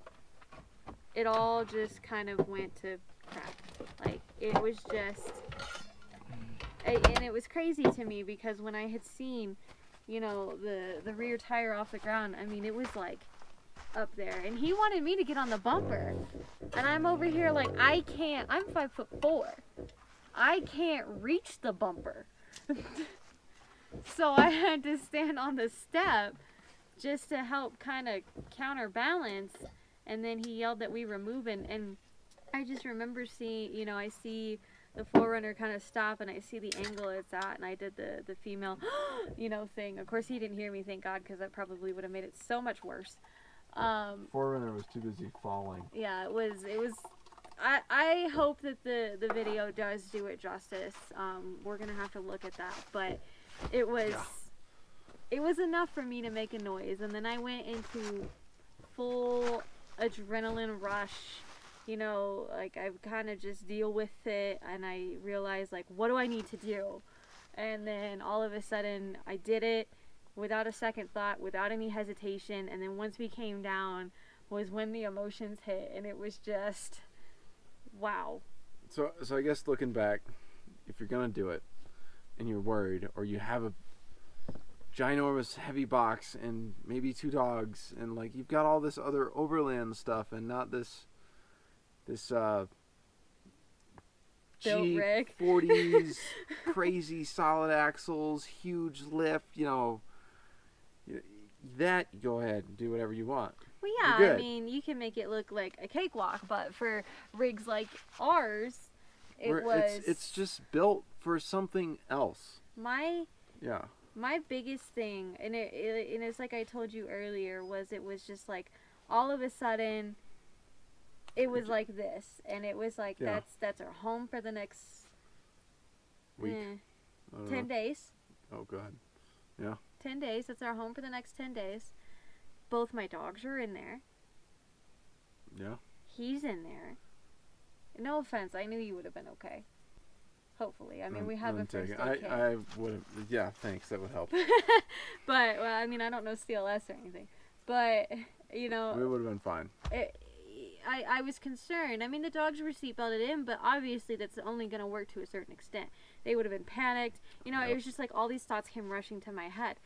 it all just kind of went to crap. Like, it was just... And it was crazy to me because when I had seen, the rear tire off the ground, I mean, it was like up there. And he wanted me to get on the bumper. And I'm over here like, I can't. I'm 5'4". I can't reach the bumper. So I had to stand on the step just to help kind of counterbalance. And then he yelled that we were moving. And I just remember seeing, I see the forerunner kind of stop, and I see the angle it's at, and I did the female, thing. Of course, he didn't hear me, thank God, because that probably would have made it so much worse. Forerunner was too busy falling. Yeah, it was. I hope that the video does do it justice. We're gonna have to look at that, but it was enough for me to make a noise, and then I went into full adrenaline rush. Like I kind of just deal with it, and I realized, like, what do I need to do? And then all of a sudden I did it without a second thought, without any hesitation. And then once we came down was when the emotions hit, and it was just wow. So I guess looking back, if you're gonna do it and you're worried, or you have a ginormous heavy box and maybe 2 dogs, and like you've got all this other overland stuff and not this cheap rig 40s crazy solid axles, huge lift, that go ahead and do whatever you want. Well, yeah, I mean, you can make it look like a cakewalk, but for rigs like ours, it's just built for something else. My biggest thing, and it's like I told you earlier, it was just like all of a sudden it was like this, and it was like that's our home for the next week, 10 days. Oh god, yeah. 10 days. That's our home for the next 10 days. Both my dogs are in there. Yeah. He's in there. No offense, I knew you would have been okay. Hopefully. I mean, we have a first aid kit. I would have, yeah, thanks, that would help. But, well, I mean, I don't know CLS or anything. But, we would have been fine. I was concerned. I mean, the dogs were seatbelted in, but obviously that's only going to work to a certain extent. They would have been panicked. Yep. It was just like all these thoughts came rushing to my head.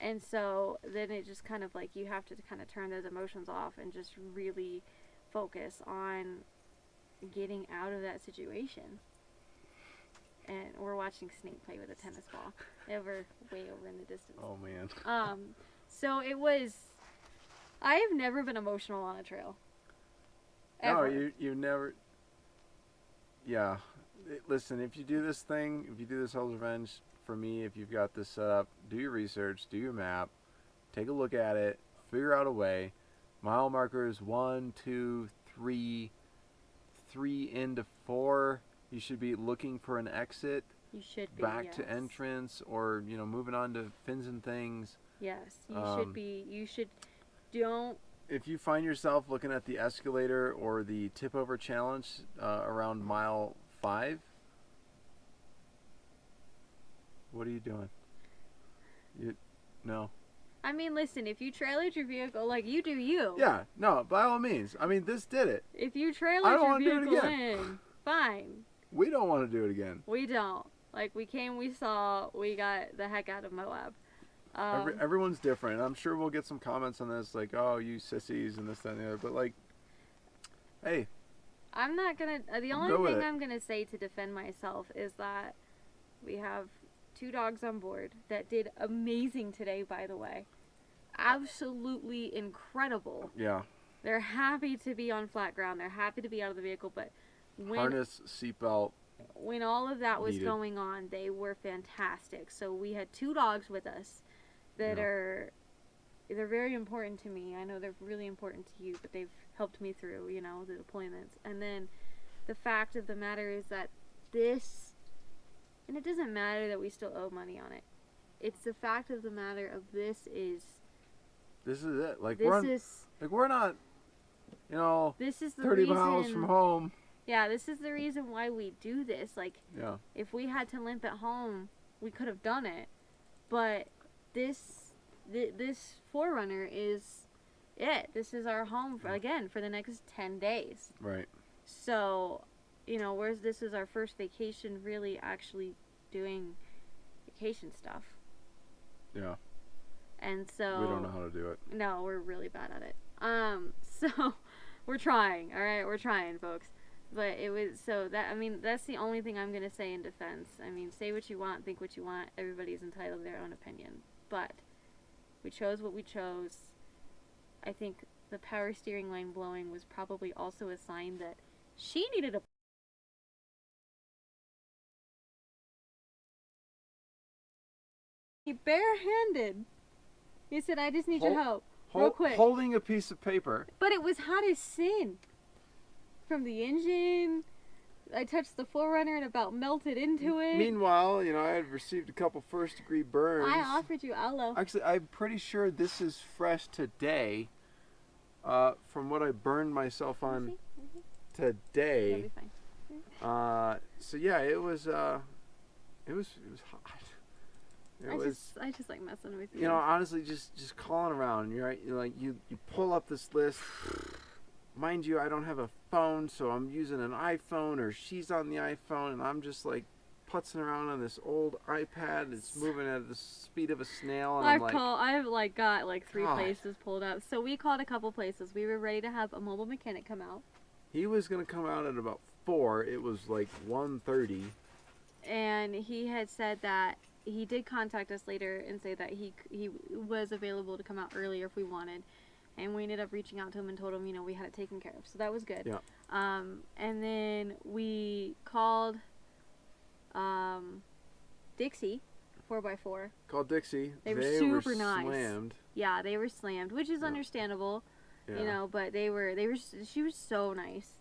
And so then it just kind of like you have to kind of turn those emotions off and just really focus on getting out of that situation. And we're watching Snake play with a tennis ball way over in the distance. Oh, man. So it was... I have never been emotional on a trail. Ever. No, you never... Yeah. Listen, if you do this thing, if you do this Hell's Revenge, for me, if you've got this set up, do your research, do your map, take a look at it, figure out a way. Mile markers 1, 2, 3 into 4. You should be looking for an exit. You should be. back Yes. to entrance, or moving on to fins and things. Yes, you should be. You should. Don't. If you find yourself looking at the escalator or the tip over challenge around mile 5, what are you doing? No. I mean, listen. If you trailered your vehicle, like, you do you. Yeah, no, by all means. I mean, this did it. If you I trailered don't your wanna do it vehicle again. in, fine. We don't want to do it again. We don't. Like, we came, we saw, we got the heck out of Moab. Everyone's different. I'm sure we'll get some comments on this, like, oh, you sissies and this, that, and the other. But, like, hey. I'm not gonna. The only thing I'm gonna say to defend myself is that we have 2 dogs on board that did amazing today, by the way. Absolutely incredible. Yeah. They're happy to be on flat ground. They're happy to be out of the vehicle, but harness, seatbelt. When all of that was needed. going on, they were fantastic. So we had 2 dogs with us that they're very important to me. I know they're really important to you, but they've helped me through, the deployments. And then the fact of the matter is that and it doesn't matter that we still owe money on it. It's the fact of the matter of this is it. Like, we're not, this is the 30 reason, miles from home. Yeah, this is the reason why we do this. Like, yeah. If we had to limp at home, we could have done it. But this 4Runner is it. This is our home for the next 10 days. Right. So, whereas this is our first vacation really actually doing vacation stuff. Yeah. And so we don't know how to do it. No, we're really bad at it. So we're trying, all right? We're trying, folks. But it was that's the only thing I'm going to say in defense. I mean, say what you want, think what you want. Everybody's entitled to their own opinion. But we chose what we chose. I think the power steering line blowing was probably also a sign that she needed a barehanded. He said, I just need your help. Real quick. Holding a piece of paper. But it was hot as sin. From the engine, I touched the 4Runner and about melted into it. Meanwhile, I had received a couple first-degree burns. I offered you aloe. Actually, I'm pretty sure this is fresh today. From what I burned myself on today. That'll be fine. So yeah, it was hot. I just like messing with you. Honestly, just calling around. You pull up this list. Mind you, I don't have a phone, so I'm using an iPhone, or she's on the iPhone, and I'm just like putzing around on this old iPad. It's moving at the speed of a snail, and I've got 3 places pulled up. So we called a couple places. We were ready to have a mobile mechanic come out. He was gonna come out at about 4. It was like 1:30. And he had said that he did contact us later and say that he was available to come out earlier if we wanted. And we ended up reaching out to him and told him, we had it taken care of. So that was good. Yeah. And then we called Dixie, 4x4. Called Dixie. They were super nice. Slammed. Yeah, they were slammed, which is understandable. Yeah. But she was so nice.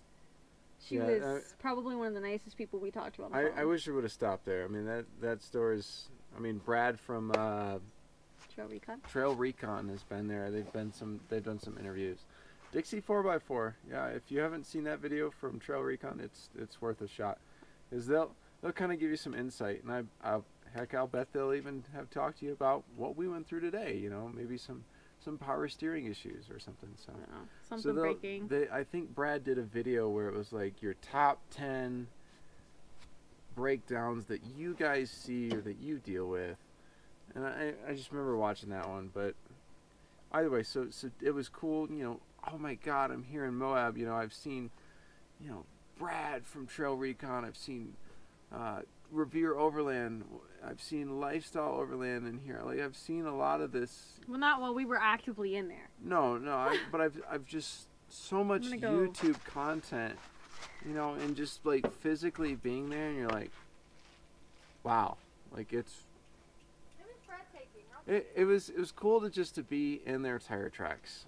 She was probably one of the nicest people we talked to on the phone. I wish I would have stopped there. I mean, that store is... Brad from... Trail Recon has been there. They've done some interviews. Dixie 4x4. Yeah, if you haven't seen that video from Trail Recon, it's worth a shot. Because they'll kind of give you some insight, and I'll bet they'll even have talked to you about what we went through today. Maybe some power steering issues or something. So breaking. I think Brad did a video where it was like your top 10 breakdowns that you guys see or that you deal with. And I just remember watching that one, but either way, so it was cool. Oh my God, I'm here in Moab. I've seen, Brad from Trail Recon. I've seen Revere Overland. I've seen Lifestyle Overland in here. Like, I've seen a lot of this. Well, not while we were actively in there. No, but I've just so much YouTube content, and just like physically being there, and you're like, wow, like it's. It was cool to be in their tire tracks,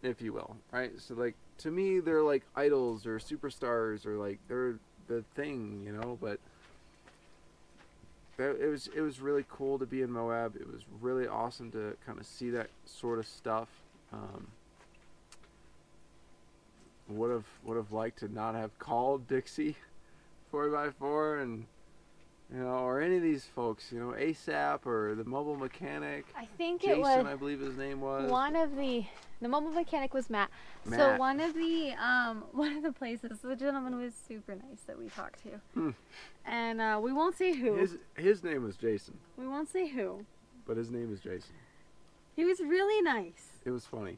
if you will, right? So like to me they're like idols or superstars or like they're the thing, but it was really cool to be in Moab. It was really awesome to kind of see that sort of stuff. Would have liked to not have called Dixie 4x4 and or any of these folks, ASAP or the mobile mechanic. I think Jason, it was I believe his name was. one of the mobile mechanic was Matt. So Matt. one of the places, the gentleman was super nice that we talked to. And we won't say who. His name was Jason. We won't say who. But his name is Jason. He was really nice. It was funny.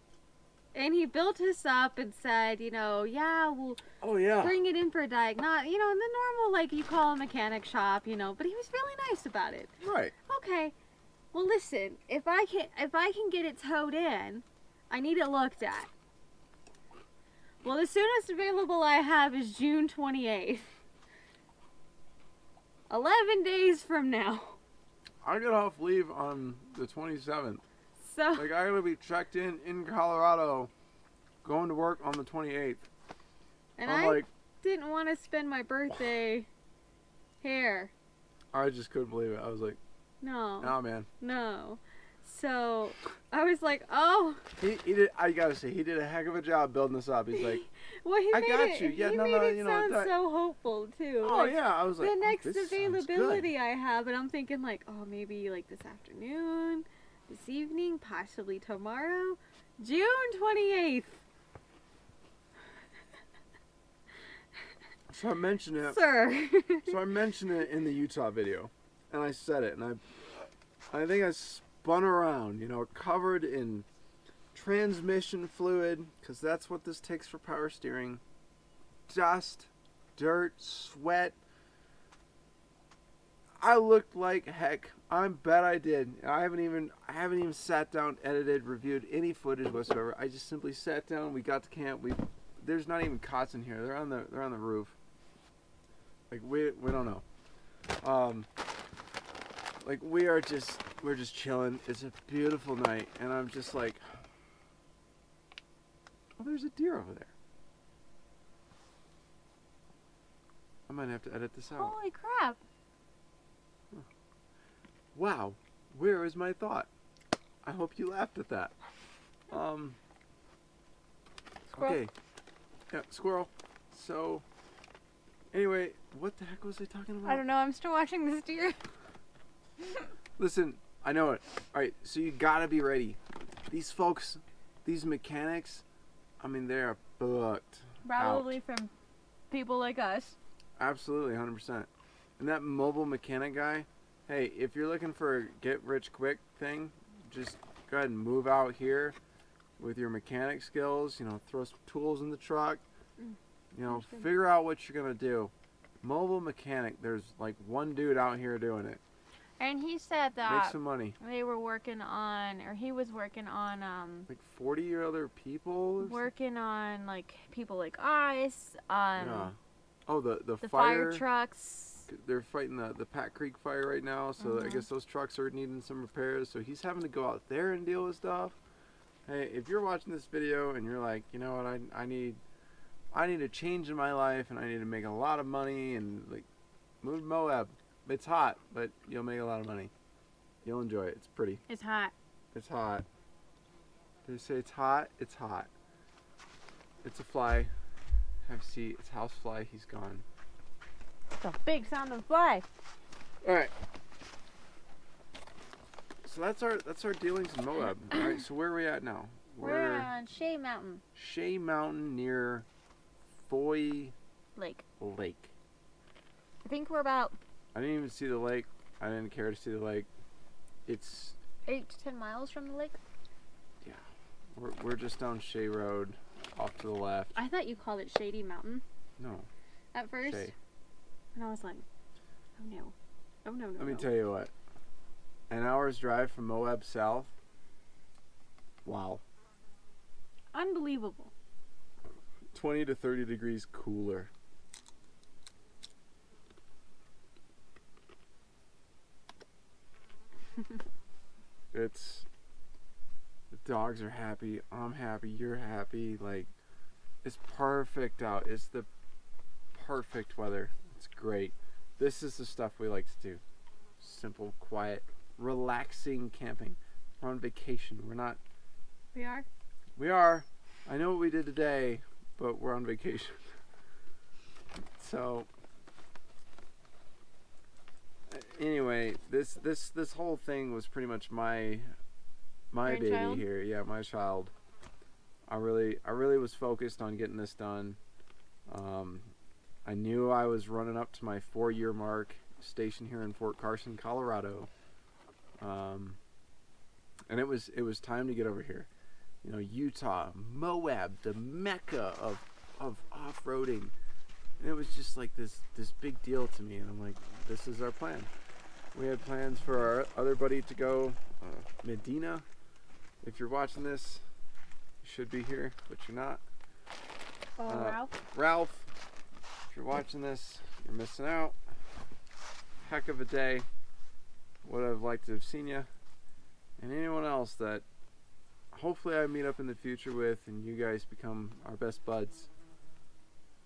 And he built us up and said, yeah, we'll bring it in for a diagnostic, in the normal, like you call a mechanic shop, but he was really nice about it. Right. Okay. Well, listen, if I can get it towed in, I need it looked at. Well, the soonest available I have is June 28th. 11 days from now. I get off leave on the 27th. So, Like, I gotta be checked in Colorado, going to work on the 28th. and I'm I like, didn't want to spend my birthday here. I just couldn't believe it. I was like, No. nah, man. No. So, I was like, oh. He did. I gotta say, he did a heck of a job building this up. He's like, Well, he I made got it, you. Yeah, he no, made no, it you know, sound that- so hopeful, too. oh Like, yeah. I was like, the next this sounds good. availability I have, and I'm thinking like, oh, maybe like this afternoon, this evening, possibly tomorrow, June 28th. So I mentioned it. Sir. So I mentioned it in the Utah video, and I said it, and I think I spun around, covered in transmission fluid, because that's what this takes for power steering. Dust, dirt, sweat. I looked like heck. I bet I did. I haven't even sat down, edited, reviewed any footage whatsoever. I just simply sat down. We got to camp. There's not even cots in here. They're on the roof. Like we don't know. Like we're just chilling. It's a beautiful night, and I'm just like, oh, there's a deer over there. I might have to edit this out. Holy crap. Wow, where is my thought? I hope you laughed at that. Squirrel. Okay. Yeah, squirrel. So, anyway, what the heck was I talking about? I don't know. I'm still watching this deer. Listen, I know it. Alright, so you gotta be ready. These folks, these mechanics, I mean, they are booked. Probably from people like us. Absolutely, 100%. And that mobile mechanic guy, hey, if you're looking for a get-rich-quick thing, just go ahead and move out here with your mechanic skills, throw some tools in the truck, figure out what you're going to do. Mobile mechanic, there's like one dude out here doing it. And he said Make that some money. they were working on, or he was working on, Like 40 other people? working on like people like us, Yeah. Oh, the the fire fire trucks. They're fighting the Pat Creek fire right now, so I guess those trucks are needing some repairs. So he's having to go out there and deal with stuff. Hey, if you're watching this video and you're like, you know what, I need a change in my life and I need to make a lot of money and like move to Moab. It's hot, but you'll make a lot of money. You'll enjoy it. It's pretty. It's hot. It's hot. They say it's hot. It's hot. It's a fly. Have a seat. It's house fly. He's gone. It's a big sounding fly. All right. So that's our dealings in Moab. All right. So where are we at now? We're on Shea Mountain Shea Mountain near Foy Lake. Lake. I think we're about I didn't even see the lake. I didn't care to see the lake. It's 8 to 10 miles from the lake. we're just down Shea Road, off to the left. I thought you called it Shady Mountain No, at first. Shea. And I was like, oh no. Oh no, no, Let me no. tell you what. An hour's drive from Moab south. Wow. Unbelievable. 20 to 30 degrees cooler. It's the dogs are happy, I'm happy, you're happy, like it's perfect out. It's the perfect weather. It's great. This is the stuff we like to do. simple, quiet, relaxing camping. We're on vacation. We're not. We are? We are. I know what we did today, but we're on vacation. So anyway, this whole thing was pretty much my baby Grandchild? here. Yeah, my child. I really was focused on getting this done. I knew I was running up to my 4-year mark, stationed here in Fort Carson, Colorado. And it was time to get over here. You know, Utah, Moab, the mecca of off-roading. And it was just like this big deal to me. And I'm like, this is our plan. We had plans for our other buddy to go, Medina. If you're watching this, you should be here, but you're not. Ralph, if you're watching this, you're missing out. Heck of a day. Would have liked to have seen you. And anyone else that hopefully I meet up in the future with, and you guys become our best buds.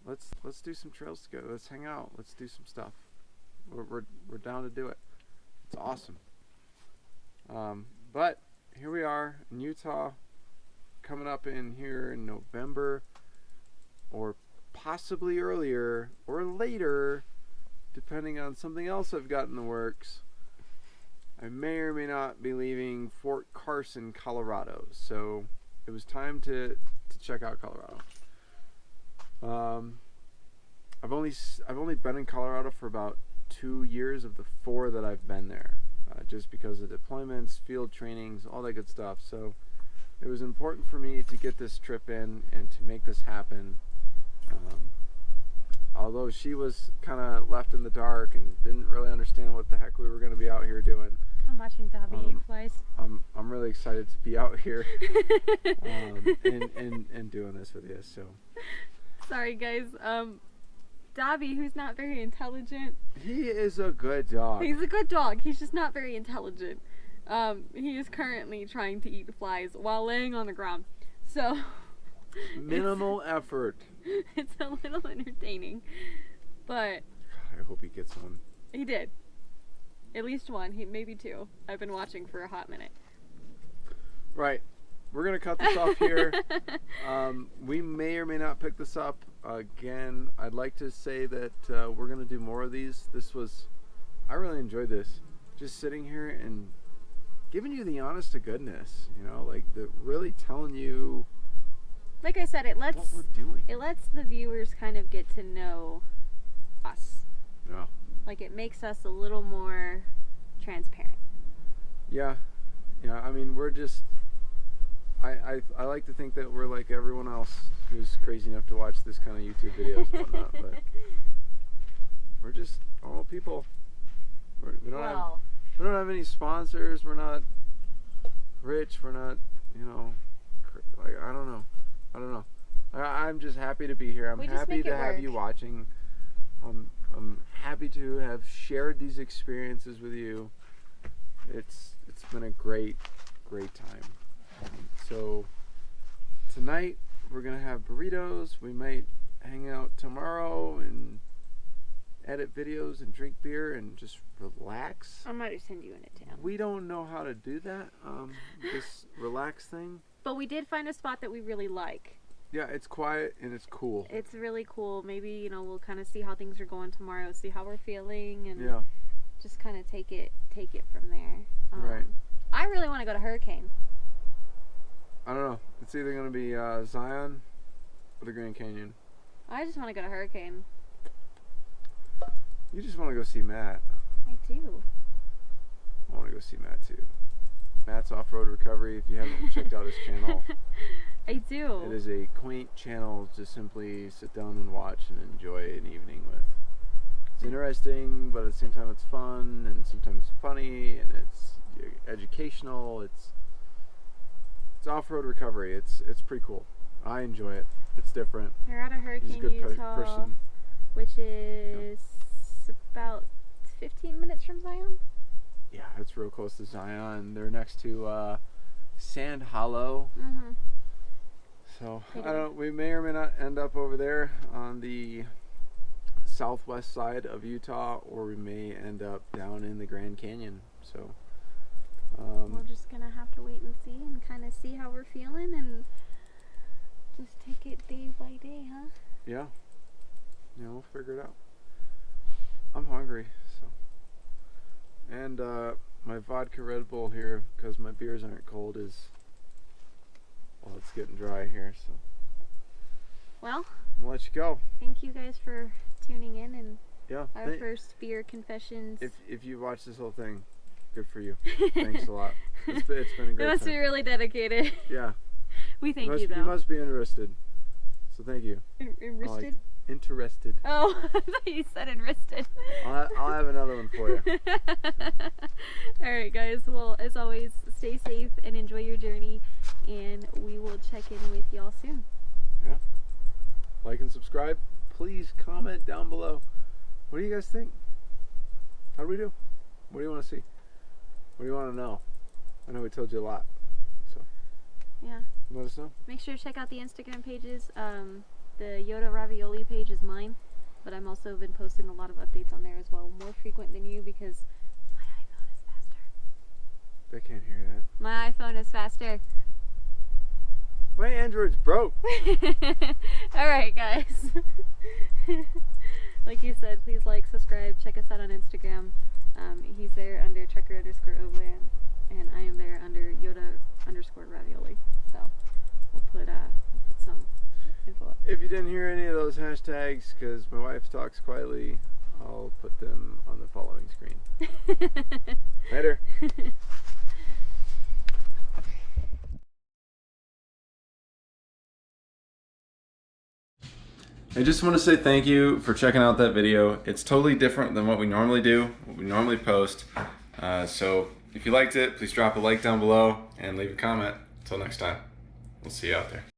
Let's do some trails together. Let's hang out. Let's do some stuff. We're down to do it. It's awesome. But here we are in Utah, coming up in here in November, or possibly earlier or later, depending on something else I've got in the works. I may or may not be leaving Fort Carson, Colorado. So it was time to check out Colorado. I've only been in Colorado for about 2 years of the 4 that I've been there, just because of deployments, field trainings, all that good stuff. So it was important for me to get this trip in and to make this happen. Although she was kind of left in the dark and didn't really understand what the heck we were going to be out here doing. I'm watching Dobby eat flies. I'm really excited to be out here and doing this with you. So sorry guys. Dobby, who's not very intelligent. He is a good dog. He's a good dog. He's just not very intelligent. He is currently trying to eat flies while laying on the ground. So minimal effort. It's a little entertaining, but I hope he gets one. He did. At least one. Maybe 2. I've been watching for a hot minute. Right. We're going to cut this off here. We may or may not pick this up again. I'd like to say that we're going to do more of these. I really enjoyed this. Just sitting here and giving you the honest to goodness, you know, like really telling you. Like I said, what we're doing. It lets the viewers kind of get to know us. Yeah. Like it makes us a little more transparent. Yeah. Yeah, I mean, we're just I like to think that we're like everyone else who's crazy enough to watch this kind of YouTube videos and whatnot, but we're just normal people. We don't have any sponsors. We're not rich. We're not, you know, like I don't know. I'm just happy to be here. I'm happy to have you watching. I'm happy to have shared these experiences with you. It's been a great time. So tonight we're gonna have burritos. We might hang out tomorrow and edit videos and drink beer and just relax. I might send you into town. We don't know how to do that. This relax thing. But we did find a spot that we really like. Yeah, it's quiet and it's cool. It's really cool. Maybe, you know, we'll kind of see how things are going tomorrow, see how we're feeling, and just kind of take it from there. Right. I really want to go to Hurricane. I don't know. It's either going to be Zion or the Grand Canyon. I just want to go to Hurricane. You just want to go see Matt. I do. I want to go see Matt too. Matt's Off-Road Recovery. If you haven't checked out his channel, I do. It is a quaint channel to simply sit down and watch and enjoy an evening with. It's interesting, but at the same time it's fun and sometimes funny, and it's educational. It's off-road recovery. It's pretty cool. I enjoy it. It's different. They're out of Hurricane, He's a good Utah, person. which is about 15 minutes from Zion. Yeah, it's real close to Zion. They're next to Sand Hollow. Mm-hmm. So I don't. We may or may not end up over there on the southwest side of Utah, or we may end up down in the Grand Canyon. So we're just gonna have to wait and see, and kind of see how we're feeling, and just take it day by day, huh? Yeah, we'll figure it out. I'm hungry, so. And my vodka Red Bull here, because my beers aren't cold, well, it's getting dry here, so. Well, I'm gonna let you go. thank you guys for tuning in, and Yeah, our first beer confessions. If you watch this whole thing, good for you. Thanks a lot. It's been a great You must time. be really dedicated. Yeah. We thank you, You though. must be interested. So thank you. Enristed? Interested. Oh, I thought you said enristed. I'll have another one for you. Alright, guys. Well, as always, stay safe and enjoy your journey, and we will check in with y'all soon. Yeah. Like and subscribe. Please comment down below. What do you guys think? How do we do? What do you want to see? What do you want to know? I know we told you a lot. So Yeah. let us know. Make sure to check out the Instagram pages. The Yoda Ravioli page is mine, but I'm also been posting a lot of updates on there as well, more frequent than you, because my iPhone is faster. They can't hear that. My iPhone is faster. My Android's broke. Alright, guys. Like you said, please like, subscribe, check us out on Instagram. He's there under Trucker_Overland, and I am there under Yoda_Ravioli. So we'll put some info up. If you didn't hear any of those hashtags, because my wife talks quietly, I'll put them on the following screen. Later. I just want to say thank you for checking out that video. It's totally different than what we normally do, what we normally post. So if you liked it, please drop a like down below and leave a comment. Until next time, we'll see you out there.